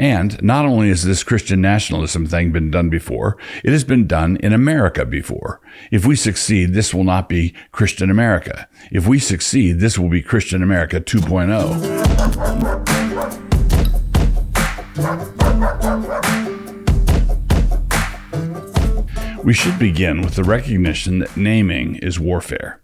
And not only has this Christian nationalism thing been done before, it has been done in America before. If we succeed, this will not be Christian America. If we succeed, this will be Christian America 2.0. We should begin with the recognition that naming is warfare.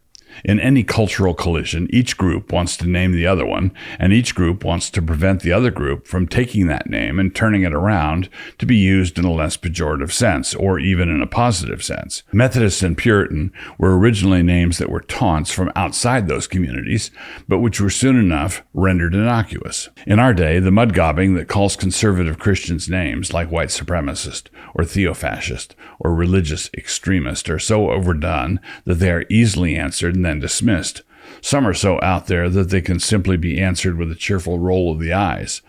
In any cultural collision, each group wants to name the other one, and each group wants to prevent the other group from taking that name and turning it around to be used in a less pejorative sense, or even in a positive sense. Methodist and Puritan were originally names that were taunts from outside those communities, but which were soon enough rendered innocuous. In our day, the mudgobbing that calls conservative Christians names like white supremacist, or theofascist, or religious extremist are so overdone that they are easily answered and then dismissed. Some are so out there that they can simply be answered with a cheerful roll of the eyes.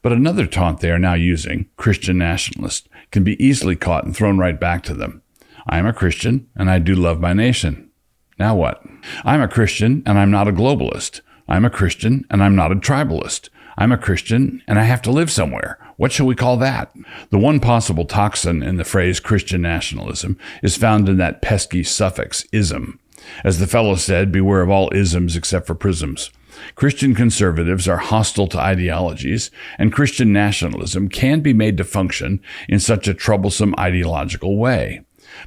But another taunt they are now using, Christian nationalist, can be easily caught and thrown right back to them. I am a Christian, and I do love my nation. Now what? I'm a Christian, and I'm not a globalist. I'm a Christian, and I'm not a tribalist. I'm a Christian, and I have to live somewhere. What shall we call that? The one possible toxin in the phrase Christian nationalism is found in that pesky suffix, ism. As the fellow said, beware of all isms except for prisms. Christian conservatives are hostile to ideologies, and Christian nationalism can be made to function in such a troublesome ideological way.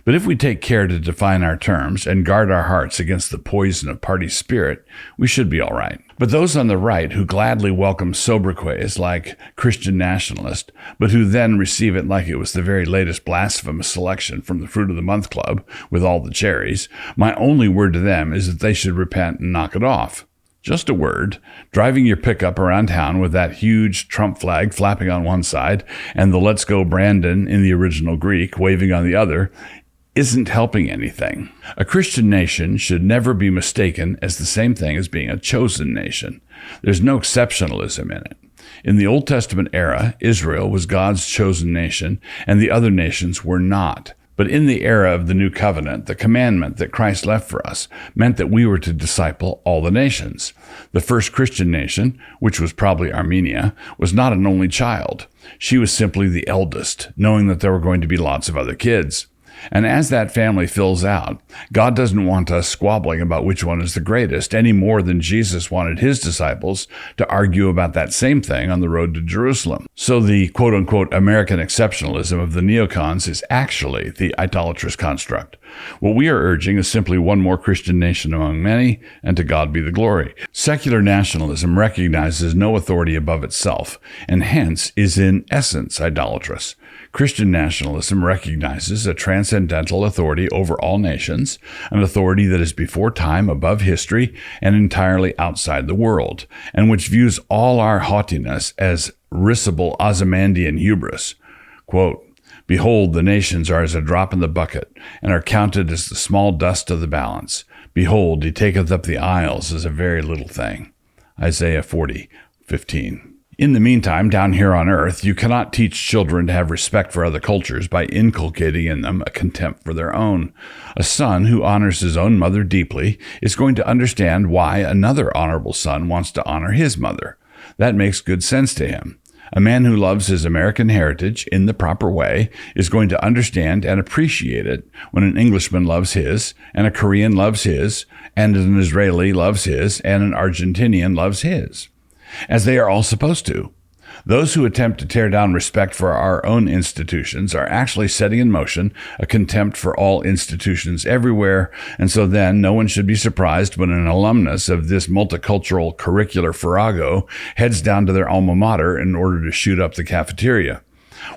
But if we take care to define our terms and guard our hearts against the poison of party spirit, we should be all right. But those on the right who gladly welcome sobriquets like Christian nationalist, but who then receive it like it was the very latest blasphemous selection from the Fruit of the Month Club with all the cherries, my only word to them is that they should repent and knock it off. Just a word, driving your pickup around town with that huge Trump flag flapping on one side and the Let's Go Brandon in the original Greek waving on the other isn't helping anything. A Christian nation should never be mistaken as the same thing as being a chosen nation. There's no exceptionalism in it. In the Old Testament era, Israel was God's chosen nation, and the other nations were not. But in the era of the New Covenant, the commandment that Christ left for us meant that we were to disciple all the nations. The first Christian nation, which was probably Armenia, was not an only child. She was simply the eldest, knowing that there were going to be lots of other kids. And as that family fills out, God doesn't want us squabbling about which one is the greatest, any more than Jesus wanted his disciples to argue about that same thing on the road to Jerusalem. So the quote-unquote American exceptionalism of the neocons is actually the idolatrous construct. What we are urging is simply one more Christian nation among many, and to God be the glory. Secular nationalism recognizes no authority above itself, and hence is in essence idolatrous. Christian nationalism recognizes a transcendental authority over all nations, an authority that is before time, above history, and entirely outside the world, and which views all our haughtiness as risible Ozymandian hubris. Quote, "Behold, the nations are as a drop in the bucket, and are counted as the small dust of the balance. Behold, he taketh up the isles as a very little thing." Isaiah 40:15. In the meantime, down here on earth, you cannot teach children to have respect for other cultures by inculcating in them a contempt for their own. A son who honors his own mother deeply is going to understand why another honorable son wants to honor his mother. That makes good sense to him. A man who loves his American heritage in the proper way is going to understand and appreciate it when an Englishman loves his, and a Korean loves his, and an Israeli loves his, and an Argentinian loves his, as they are all supposed to. Those who attempt to tear down respect for our own institutions are actually setting in motion a contempt for all institutions everywhere, and so then no one should be surprised when an alumnus of this multicultural curricular farrago heads down to their alma mater in order to shoot up the cafeteria.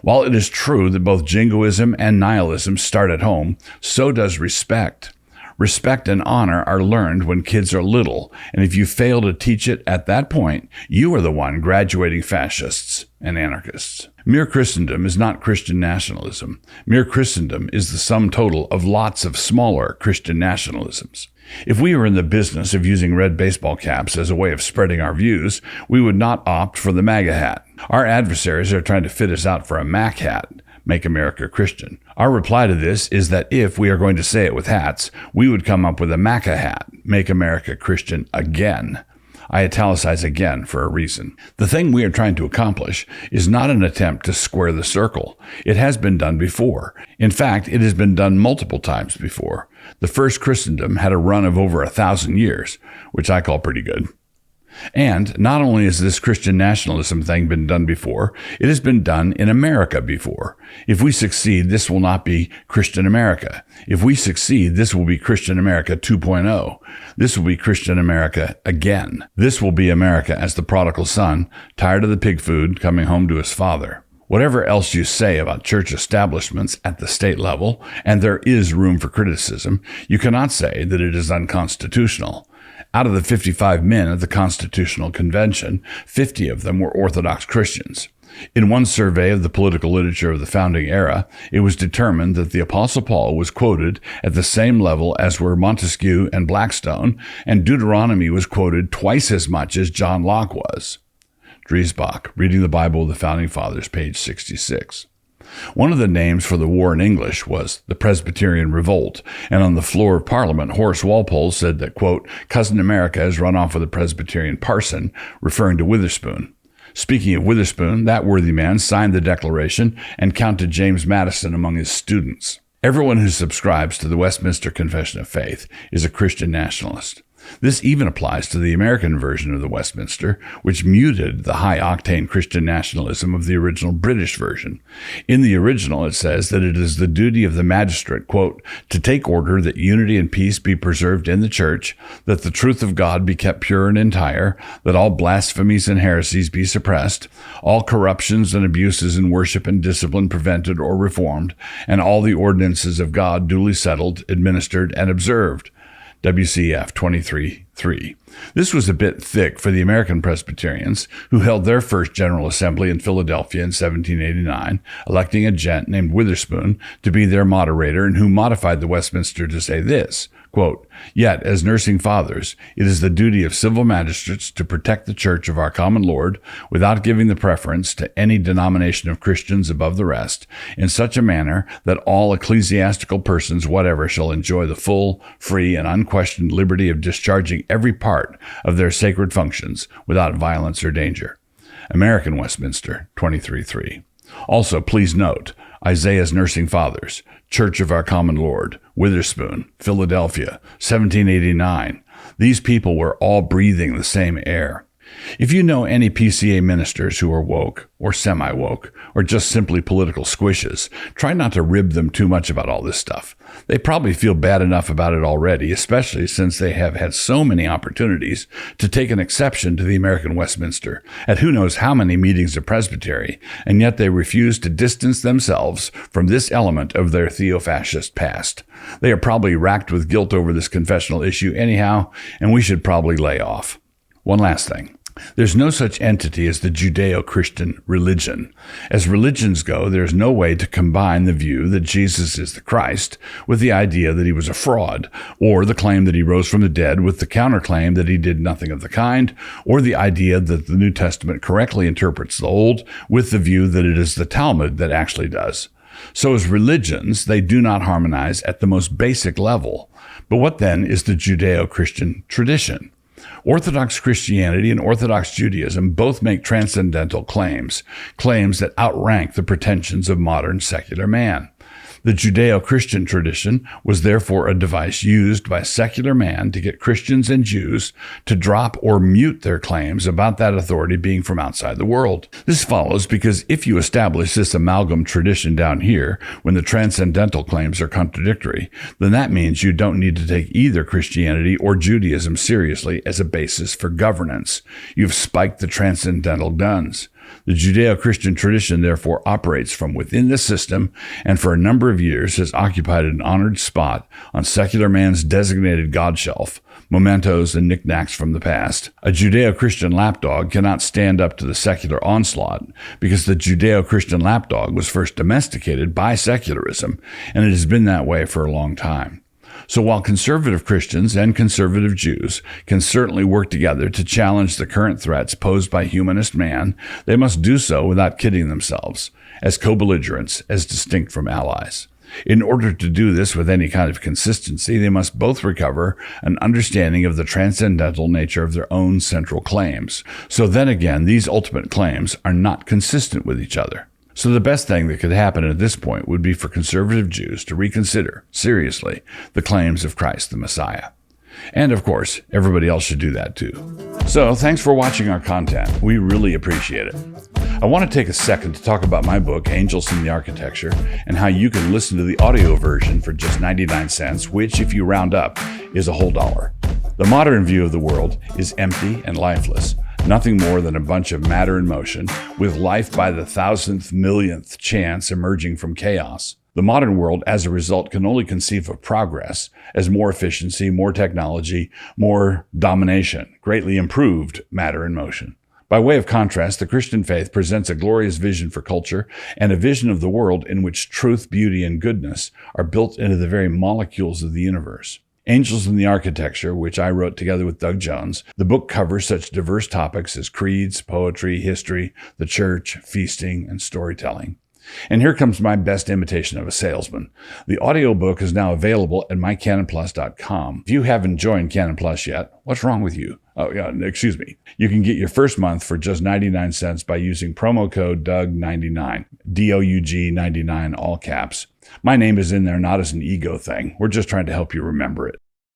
While it is true that both jingoism and nihilism start at home, so does respect. Respect and honor are learned when kids are little, and if you fail to teach it at that point, you are the one graduating fascists and anarchists. Mere Christendom is not Christian nationalism. Mere Christendom is the sum total of lots of smaller Christian nationalisms. If we were in the business of using red baseball caps as a way of spreading our views, we would not opt for the MAGA hat. Our adversaries are trying to fit us out for a MAC hat. Make America Christian. Our reply to this is that if we are going to say it with hats, we would come up with a MACA hat, Make America Christian Again. I italicize again for a reason. The thing we are trying to accomplish is not an attempt to square the circle. It has been done before. In fact, it has been done multiple times before. The first Christendom had a run of over 1,000 years, which I call pretty good. And not only has this Christian nationalism thing been done before, it has been done in America before. If we succeed, this will not be Christian America. If we succeed, this will be Christian America 2.0. This will be Christian America again. This will be America as the prodigal son, tired of the pig food, coming home to his father. Whatever else you say about church establishments at the state level, and there is room for criticism, you cannot say that it is unconstitutional. Out of the 55 men at the Constitutional Convention, 50 of them were Orthodox Christians. In one survey of the political literature of the founding era, it was determined that the Apostle Paul was quoted at the same level as were Montesquieu and Blackstone, and Deuteronomy was quoted twice as much as John Locke was. Driesbach, Reading the Bible of the Founding Fathers, page 66. One of the names for the war in English was the Presbyterian Revolt, and on the floor of Parliament, Horace Walpole said that, quote, "Cousin America has run off with a Presbyterian parson," referring to Witherspoon. Speaking of Witherspoon, that worthy man signed the Declaration and counted James Madison among his students. Everyone who subscribes to the Westminster Confession of Faith is a Christian nationalist. This even applies to the American version of the Westminster, which muted the high-octane Christian nationalism of the original British version. In the original, it says that it is the duty of the magistrate, quote, "to take order that unity and peace be preserved in the church, that the truth of God be kept pure and entire, that all blasphemies and heresies be suppressed, all corruptions and abuses in worship and discipline prevented or reformed, and all the ordinances of God duly settled, administered, and observed." WCF 23:3. This was a bit thick for the American Presbyterians, who held their first General Assembly in Philadelphia in 1789, electing a gent named Witherspoon to be their moderator, and who modified the Westminster to say this, quote, "Yet, as nursing fathers, it is the duty of civil magistrates to protect the church of our common Lord, without giving the preference to any denomination of Christians above the rest, in such a manner that all ecclesiastical persons whatever shall enjoy the full, free, and unquestioned liberty of discharging every part of their sacred functions without violence or danger." American Westminster 23:3. Also, please note, Isaiah's nursing fathers, Church of Our Common Lord, Witherspoon, Philadelphia, 1789. These people were all breathing the same air. If you know any PCA ministers who are woke, or semi-woke, or just simply political squishes, try not to rib them too much about all this stuff. They probably feel bad enough about it already, especially since they have had so many opportunities to take an exception to the American Westminster at who knows how many meetings of Presbytery, and yet they refuse to distance themselves from this element of their theo-fascist past. They are probably racked with guilt over this confessional issue anyhow, and we should probably lay off. One last thing. There's no such entity as the Judeo-Christian religion. As religions go, there's no way to combine the view that Jesus is the Christ with the idea that he was a fraud, or the claim that he rose from the dead with the counterclaim that he did nothing of the kind, or the idea that the New Testament correctly interprets the Old with the view that it is the Talmud that actually does. So as religions, they do not harmonize at the most basic level. But what then is the Judeo-Christian tradition? Orthodox Christianity and Orthodox Judaism both make transcendental claims that outrank the pretensions of modern secular man. The Judeo-Christian tradition was therefore a device used by secular man to get Christians and Jews to drop or mute their claims about that authority being from outside the world. This follows because if you establish this amalgam tradition down here when the transcendental claims are contradictory, then that means you don't need to take either Christianity or Judaism seriously as a basis for governance. You've spiked the transcendental guns. The Judeo-Christian tradition therefore operates from within the system and for a number of years has occupied an honored spot on secular man's designated God shelf, mementos and knickknacks from the past. A Judeo-Christian lapdog cannot stand up to the secular onslaught because the Judeo-Christian lapdog was first domesticated by secularism, and it has been that way for a long time. So while conservative Christians and conservative Jews can certainly work together to challenge the current threats posed by humanist man, they must do so without kidding themselves, as co-belligerents as distinct from allies. In order to do this with any kind of consistency, they must both recover an understanding of the transcendental nature of their own central claims. So then again, these ultimate claims are not consistent with each other. So the best thing that could happen at this point would be for conservative Jews to reconsider, seriously, the claims of Christ the Messiah. And of course, everybody else should do that too. So thanks for watching our content. We really appreciate it. I want to take a second to talk about my book, Angels in the Architecture, and how you can listen to the audio version for just 99 cents, which, if you round up, is a whole $1. The modern view of the world is empty and lifeless, nothing more than a bunch of matter in motion, with life by the thousandth, millionth chance emerging from chaos. The modern world, as a result, can only conceive of progress as more efficiency, more technology, more domination, greatly improved matter in motion. By way of contrast, the Christian faith presents a glorious vision for culture and a vision of the world in which truth, beauty, and goodness are built into the very molecules of the universe. Angels in the Architecture, which I wrote together with Doug Jones, the book covers such diverse topics as creeds, poetry, history, the church, feasting, and storytelling. And here comes my best imitation of a salesman. The audiobook is now available at mycanonplus.com. If you haven't joined Canon Plus yet, what's wrong with you? Oh, yeah, excuse me. You can get your first month for just 99 cents by using promo code DOUG99, DOUG 99, all caps. My name is in there not as an ego thing. We're just trying to help you remember it.